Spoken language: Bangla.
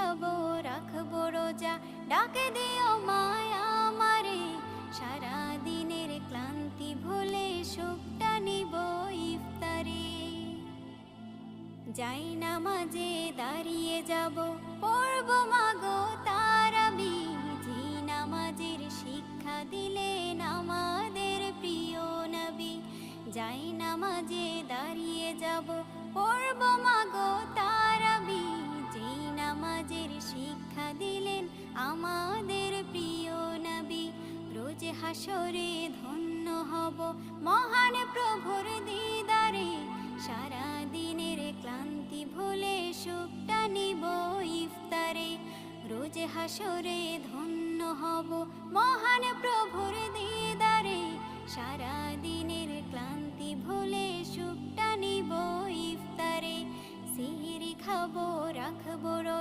খাবো রাখবো রোজা, ডাকে দিও মায়া আমারে। সারা দিনের ক্লান্তি ভুলে সুখটা নিব ইফতারে। যাই নামাজে দাঁড়িয়ে যাব, পড়ব মাগো তারাবি। যে নামাজের শিক্ষা দিলেন আমাদের প্রিয় নবী। যাই নামাজে দাঁড়িয়ে যাব, পড়ব মাগো তারাবি। যে নামাজের শিক্ষা দিলেন আমাদের প্রিয় নবী। রোজ হাসরে ধন্য হব মহান প্রভুর দিদারে। সারা দিনের ক্লান্তি ভুলে সুখটা নিব ইফতারে। রোজ হাসরে ধন্য হব মহান প্রভুর দিদারে। সারা দিনের ক্লান্তি ভুলে সুখটা নিব ইফতারে। সিহরি খাবো রাখবো রোজা।